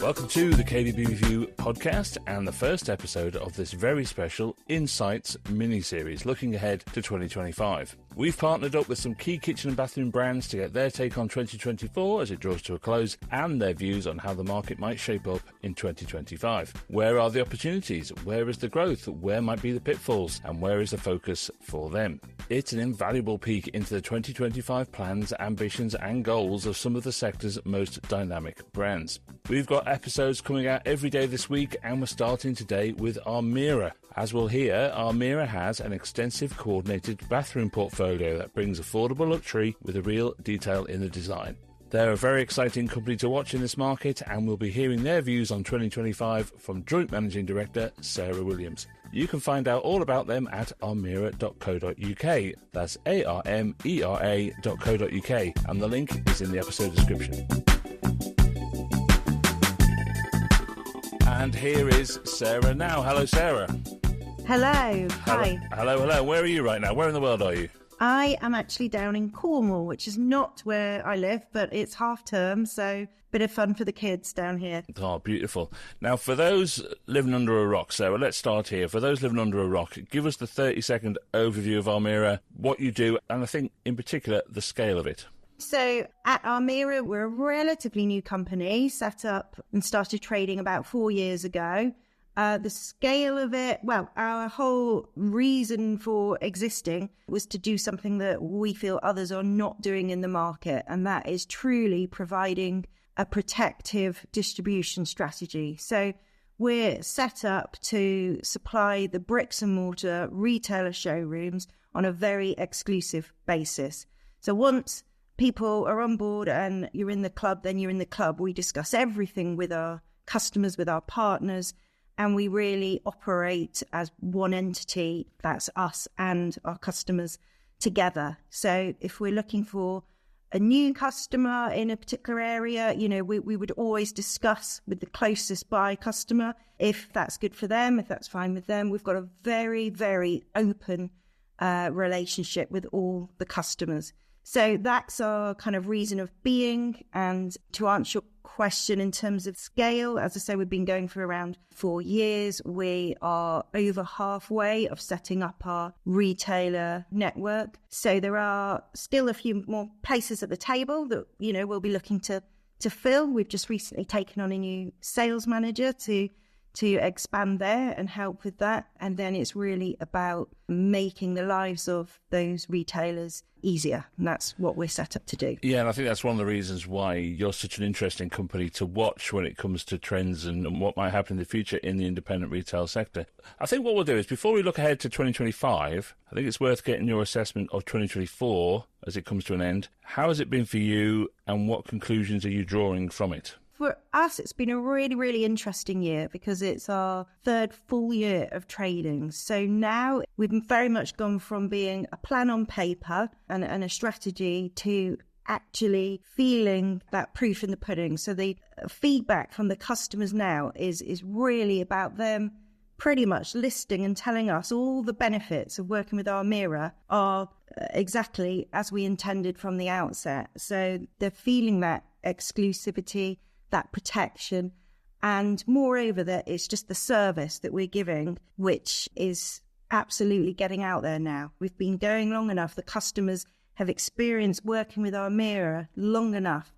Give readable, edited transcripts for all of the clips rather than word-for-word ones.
Welcome to the kbbreview podcast and the first episode of this very special Insights mini-series looking ahead to 2025. We've partnered up with some key kitchen and bathroom brands to get their take on 2024 as it draws to a close and their views on how the market might shape up in 2025. Where are the opportunities? Where is the growth? Where might be the pitfalls? And where is the focus for them? It's an invaluable peek into the 2025 plans, ambitions and goals of some of the sector's most dynamic brands. We've got episodes coming out every day this week, and we're starting today with Armera. As we'll hear, Armera has an extensive coordinated bathroom portfolio that brings affordable luxury with a real detail in the design. They're a very exciting company to watch in this market, and we'll be hearing their views on 2025 from Joint Managing Director Sarah Williams. You can find out all about them at armera.co.uk. That's armera.co.uk, and the link is in the episode description. And here is Sarah now. Hello, Sarah. Hello. Hi. Hello. Where are you right now? Where in the world are you? I am actually down in Cornwall, which is not where I live, but it's half term, so bit of fun for the kids down here. Oh, beautiful. Now, for those living under a rock, Sarah, let's start here. For those living under a rock, give us the 30-second overview of Armera, what you do, and I think, in particular, the scale of it. So at Armera, we're a relatively new company, set up and started trading about 4 years ago. The scale of it, well, our whole reason for existing was to do something that we feel others are not doing in the market, and that is truly providing a protective distribution strategy. So we're set up to supply the bricks and mortar retailer showrooms on a very exclusive basis. So once people are on board and you're in the club, then you're in the club. We discuss everything with our customers, with our partners, and we really operate as one entity. That's us and our customers together. So if we're looking for a new customer in a particular area, we would always discuss with the closest by customer if that's good for them, if that's fine with them. We've got a very, very open relationship with all the customers. So that's our kind of reason of being. And to answer your question in terms of scale, as I say, we've been going for around 4 years. We are over halfway of setting up our retailer network. So there are still a few more places at the table that, we'll be looking to fill. We've just recently taken on a new sales manager to expand there and help with that. And then it's really about making the lives of those retailers easier. And that's what we're set up to do. Yeah, and I think that's one of the reasons why you're such an interesting company to watch when it comes to trends and what might happen in the future in the independent retail sector. I think what we'll do is, before we look ahead to 2025, I think it's worth getting your assessment of 2024 as it comes to an end. How has it been for you, and what conclusions are you drawing from it? For us, it's been a really, really interesting year because it's our third full year of trading. So now we've very much gone from being a plan on paper and a strategy to actually feeling that proof in the pudding. So the feedback from the customers now is really about them pretty much listing and telling us all the benefits of working with Armera are exactly as we intended from the outset. So they're feeling that exclusivity, that protection, and moreover that it's just the service that we're giving, which is absolutely getting out there now. We've been going long enough. The customers have experienced working with Armera long enough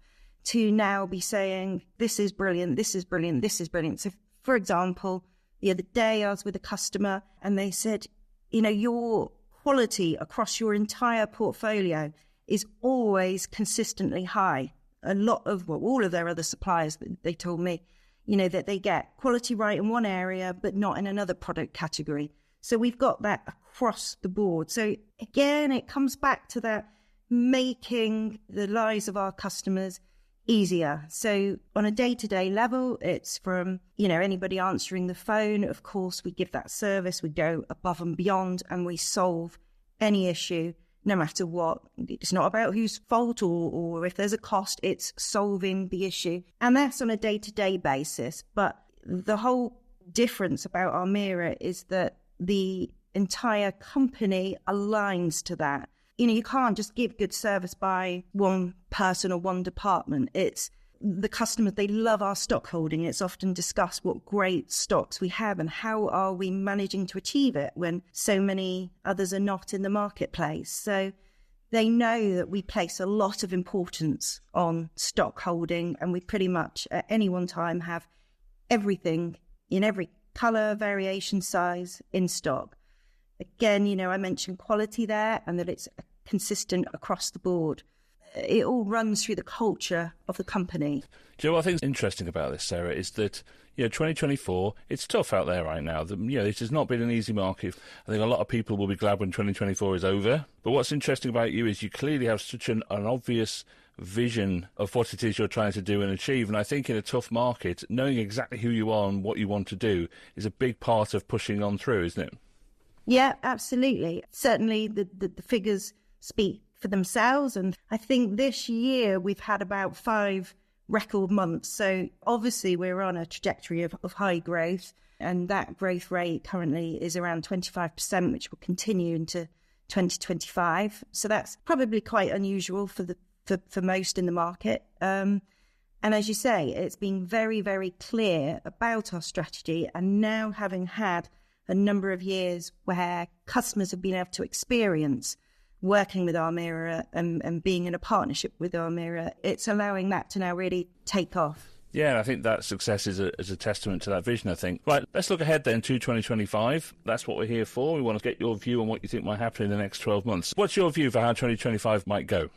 to now be saying, this is brilliant, this is brilliant, this is brilliant. So for example, the other day I was with a customer and they said, your quality across your entire portfolio is always consistently high. A lot of, all of their other suppliers, they told me, that they get quality right in one area, but not in another product category. So we've got that across the board. So again, it comes back to that making the lives of our customers easier. So on a day-to-day level, it's from, anybody answering the phone. Of course, we give that service, we go above and beyond, and we solve any issue. No matter what. It's not about whose fault or if there's a cost, it's solving the issue. And that's on a day-to-day basis. But the whole difference about Armera is that the entire company aligns to that. You can't just give good service by one person or one department. It's the customers, they love our stock holding. It's often discussed what great stocks we have and how are we managing to achieve it when so many others are not in the marketplace. So they know that we place a lot of importance on stock holding, and we pretty much at any one time have everything in every colour, variation, size in stock. Again, I mentioned quality there and that it's consistent across the board. It all runs through the culture of the company. Do you know what I think is interesting about this, Sarah, is that 2024, it's tough out there right now. This has not been an easy market. I think a lot of people will be glad when 2024 is over. But what's interesting about you is you clearly have such an obvious vision of what it is you're trying to do and achieve. And I think in a tough market, knowing exactly who you are and what you want to do is a big part of pushing on through, isn't it? Yeah, absolutely. Certainly the figures speak for themselves. And I think this year we've had about 5 record months. So obviously we're on a trajectory of high growth, and that growth rate currently is around 25%, which will continue into 2025. So that's probably quite unusual for most in the market. And as you say, it's been very, very clear about our strategy. And now having had a number of years where customers have been able to experience working with Armera and being in a partnership with Armera, it's allowing that to now really take off. Yeah, and I think that success is a testament to that vision, I think. Right, let's look ahead then to 2025. That's what we're here for. We want to get your view on what you think might happen in the next 12 months. What's your view for how 2025 might go?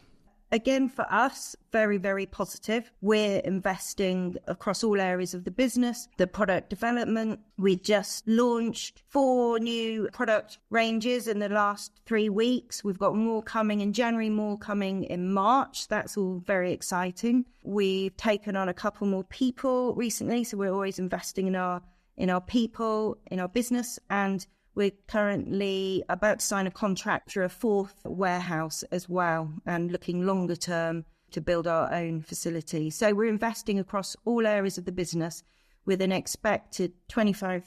Again, for us, very, very positive. We're investing across all areas of the business, the product development. We just launched 4 new product ranges in the last 3 weeks. We've got more coming in January, more coming in March. That's all very exciting. We've taken on a couple more people recently, so we're always investing in our people, in our business, and we're currently about to sign a contract for a 4th warehouse as well, and looking longer term to build our own facility. So we're investing across all areas of the business with an expected 25%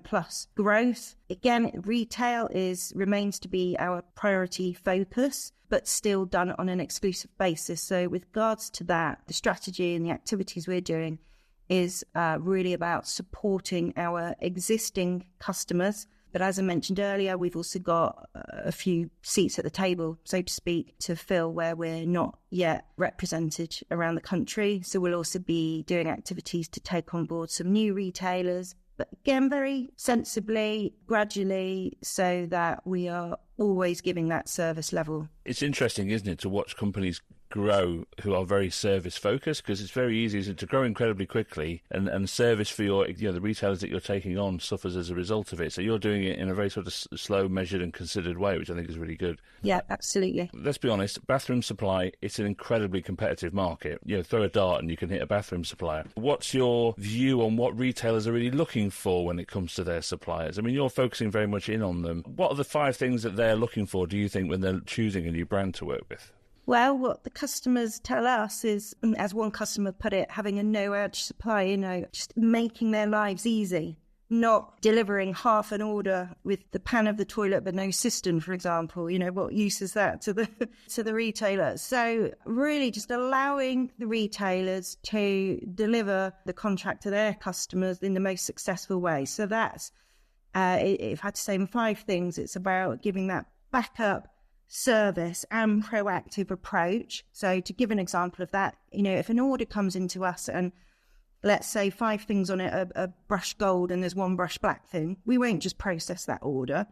plus growth. Again, retail remains to be our priority focus, but still done on an exclusive basis. So with regards to that, the strategy and the activities we're doing is really about supporting our existing customers. But as I mentioned earlier, we've also got a few seats at the table, so to speak, to fill where we're not yet represented around the country. So we'll also be doing activities to take on board some new retailers, but again, very sensibly, gradually, so that we are always giving that service level. It's interesting, isn't it, to watch companies grow who are very service focused, because it's very easy to grow incredibly quickly, and service for your the retailers that you're taking on suffers as a result of it. So you're doing it in a very sort of slow, measured and considered way, which I think is really good. Yeah, absolutely. Let's be honest, bathroom supply, it's an incredibly competitive market. Throw a dart and you can hit a bathroom supplier. What's your view on what retailers are really looking for when it comes to their suppliers? I mean, you're focusing very much in on them. What are the 5 things that they're looking for, do you think, when they're choosing a new brand to work with? Well, what the customers tell us is, as one customer put it, having a no-edge supply, just making their lives easy, not delivering half an order with the pan of the toilet but no cistern, for example. What use is that to the retailer? So really just allowing the retailers to deliver the contract to their customers in the most successful way. So that's, if I had to say 5 things, it's about giving that backup service and proactive approach. So to give an example of that, if an order comes into us and let's say 5 things on it are brushed gold and there's 1 brushed black thing, we won't just process that order.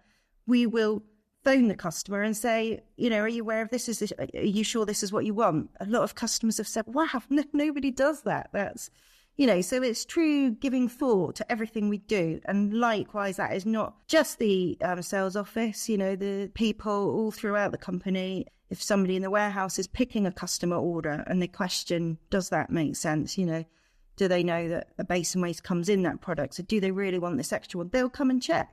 We will phone the customer and say, are you aware of this? Are you sure this is what you want? A lot of customers have said, wow, nobody does that. That's, so it's true giving thought to everything we do. And likewise, that is not just the sales office, the people all throughout the company. If somebody in the warehouse is picking a customer order and they question, does that make sense? Do they know that a basin waste comes in that product? So do they really want this extra one? They'll come and check.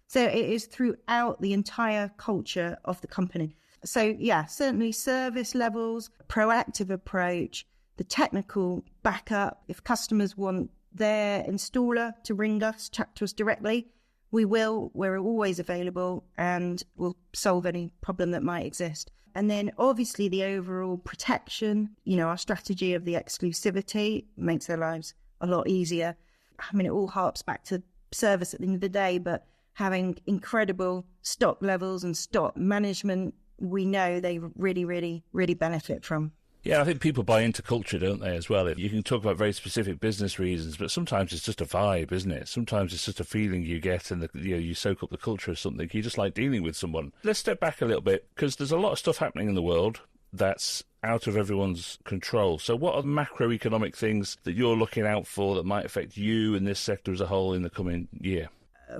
So it is throughout the entire culture of the company. So yeah, certainly service levels, proactive approach, the technical backup. If customers want their installer to ring us, chat to us directly, we will. We're always available and we'll solve any problem that might exist. And then obviously the overall protection, our strategy of the exclusivity makes their lives a lot easier. I mean, it all harps back to service at the end of the day, but having incredible stock levels and stock management, we know they really, really, really benefit from. Yeah, I think people buy into culture, don't they, as well? You can talk about very specific business reasons, but sometimes it's just a vibe, isn't it? Sometimes it's just a feeling you get and you soak up the culture of something. You just like dealing with someone. Let's step back a little bit, because there's a lot of stuff happening in the world that's out of everyone's control. So what are the macroeconomic things that you're looking out for that might affect you and this sector as a whole in the coming year?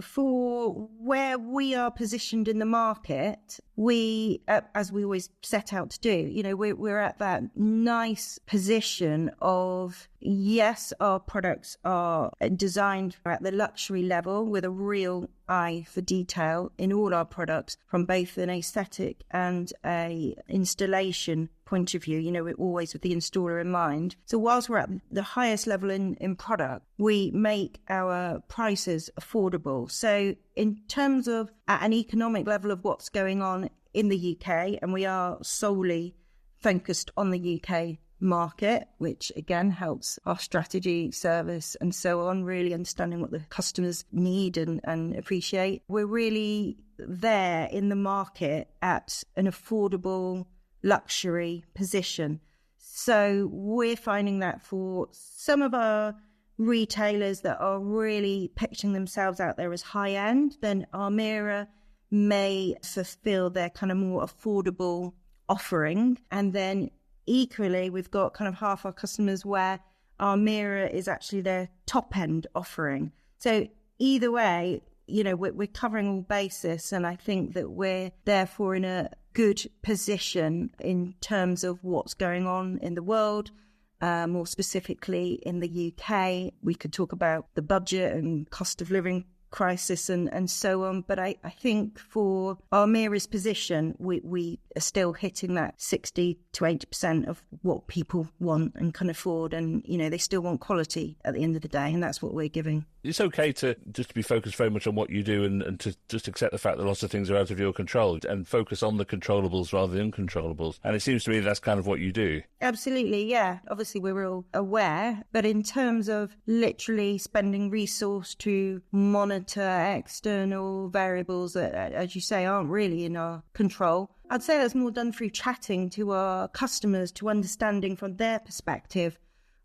For where we are positioned in the market, we, as we always set out to do, we're at that nice position of, yes, our products are designed at the luxury level with a real eye for detail in all our products, from both an aesthetic and a installation point of view. We're always with the installer in mind. So whilst we're at the highest level in product, we make our prices affordable. So in terms of at an economic level of what's going on in the UK, and we are solely focused on the UK market, which again helps our strategy, service and so on, really understanding what the customers need and appreciate. We're really there in the market at an affordable luxury position. So we're finding that for some of our retailers that are really pitching themselves out there as high end, then Armera may fulfill their kind of more affordable offering. And then equally, we've got kind of half our customers where Armera is actually their top end offering. So either way, we're covering all bases, and I think that we're therefore in a good position in terms of what's going on in the world, more specifically in the UK. We could talk about the budget and cost of living crisis and so on, but I think for Armera's position, we are still hitting that 60 to 80% of what people want and can afford, and they still want quality at the end of the day, and that's what we're giving. It's okay to just be focused very much on what you do and to just accept the fact that lots of things are out of your control and focus on the controllables rather than uncontrollables. And it seems to me that's kind of what you do. Absolutely, yeah. Obviously, we're all aware, but in terms of literally spending resource to monitor external variables that, as you say, aren't really in our control, I'd say that's more done through chatting to our customers, to understanding from their perspective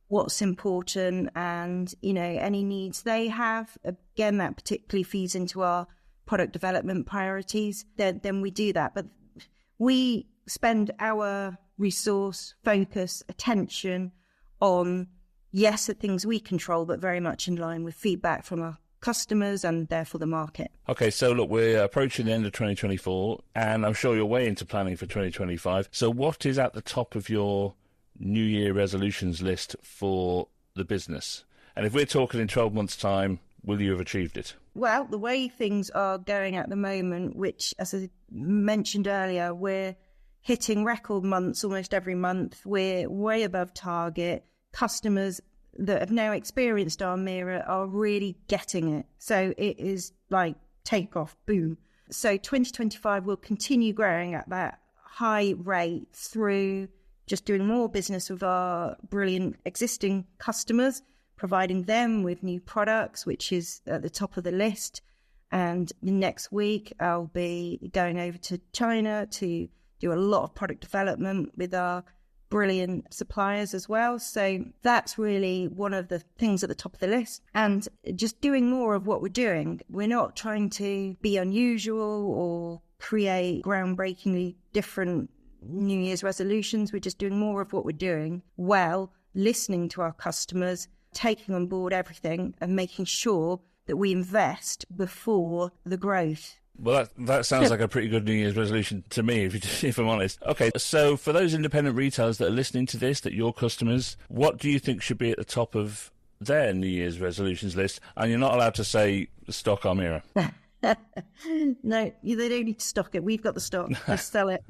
what's important and, any needs they have. Again, that particularly feeds into our product development priorities. Then we do that. But we spend our resource, focus, attention on, yes, the things we control, but very much in line with feedback from our customers and therefore the market. Okay, so look, we're approaching the end of 2024, and I'm sure you're way into planning for 2025. So what is at the top of your New Year resolutions list for the business? And if we're talking in 12 months' time, will you have achieved it? Well, the way things are going at the moment, which, as I mentioned earlier, we're hitting record months almost every month. We're way above target. Customers that have now experienced Armera are really getting it. So it is like take off, boom. So 2025 will continue growing at that high rate through just doing more business with our brilliant existing customers, providing them with new products, which is at the top of the list. And next week, I'll be going over to China to do a lot of product development with our brilliant suppliers as well. So that's really one of the things at the top of the list. And just doing more of what we're doing. We're not trying to be unusual or create groundbreakingly different New Year's resolutions. We're just doing more of what we're doing well, listening to our customers, taking on board everything and making sure that we invest before the growth. Well, that sounds like a pretty good New Year's resolution to me, if I'm honest. Okay, so for those independent retailers that are listening to this, that your customers, what do you think should be at the top of their New Year's resolutions list? And you're not allowed to say stock Armera. No, they don't need to stock it. We've got the stock. Just sell it.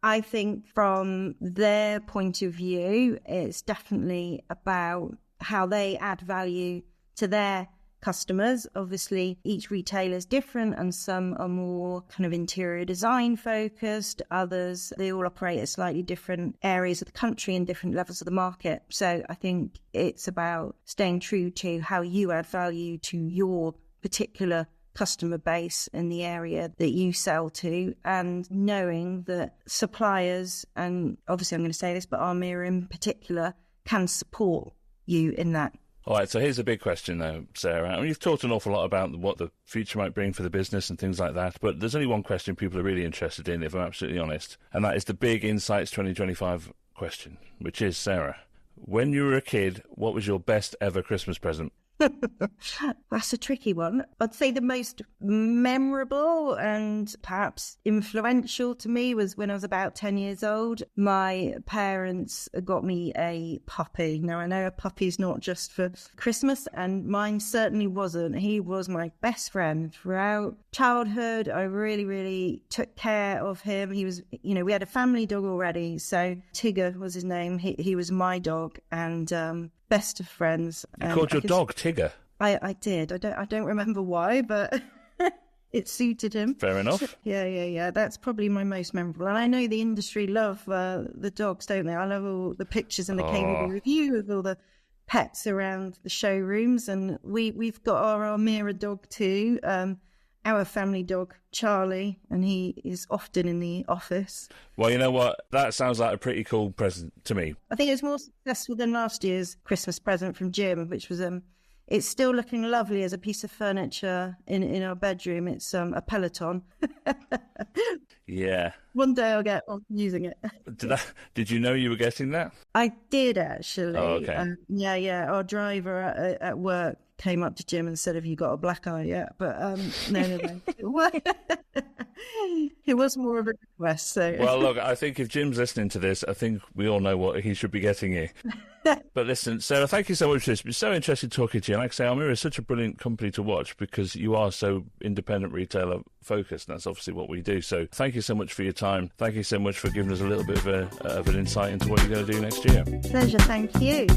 I think from their point of view, it's definitely about how they add value to their customers. Obviously, each retailer is different, and some are more kind of interior design focused. Others, they all operate at slightly different areas of the country and different levels of the market. So I think it's about staying true to how you add value to your particular customer base in the area that you sell to, and knowing that suppliers, and obviously I'm going to say this, but Armera in particular, can support you in that. All right, so here's a big question though, Sarah. I mean, you've talked an awful lot about what the future might bring for the business and things like that, but there's only one question people are really interested in, if I'm absolutely honest, and that is the big Insights 2025 question, which is, Sarah, when you were a kid, what was your best ever Christmas present? That's a tricky one. I'd say the most memorable and perhaps influential to me was when I was about 10 years old. My parents got me a puppy. Now, I know a puppy's not just for Christmas, and mine certainly wasn't. He was my best friend throughout childhood. I really, really took care of him. He was, we had a family dog already, so Tigger was his name. He was my dog, and best of friends. You called your dog Tigger? I did. I don't remember why, but it suited him. Fair enough. Yeah. That's probably my most memorable. And I know the industry love the dogs, don't they? I love all the pictures in the kbbreview of all the pets around the showrooms. And we've got our Armera dog too, our family dog, Charlie, and he is often in the office. Well, you know what? That sounds like a pretty cool present to me. I think it was more successful than last year's Christmas present from Jim, which was it's still looking lovely as a piece of furniture in our bedroom. It's a Peloton. Yeah. One day I'll get on using it. Did you know you were getting that? I did, actually. Oh, okay. Yeah. Our driver at work came up to Jim and said, "Have you got a black eye yet?" But no. It was more of a request. So. Well, look, I think if Jim's listening to this, I think we all know what he should be getting you. But listen, Sarah, thank you so much for this. It's been so interesting talking to you. And like I say, Armera is such a brilliant company to watch because you are so independent retailer focused. And that's obviously what we do. So thank you so much for your time. Thank you so much for giving us a little bit of an insight into what you're going to do next year. Pleasure. Thank you.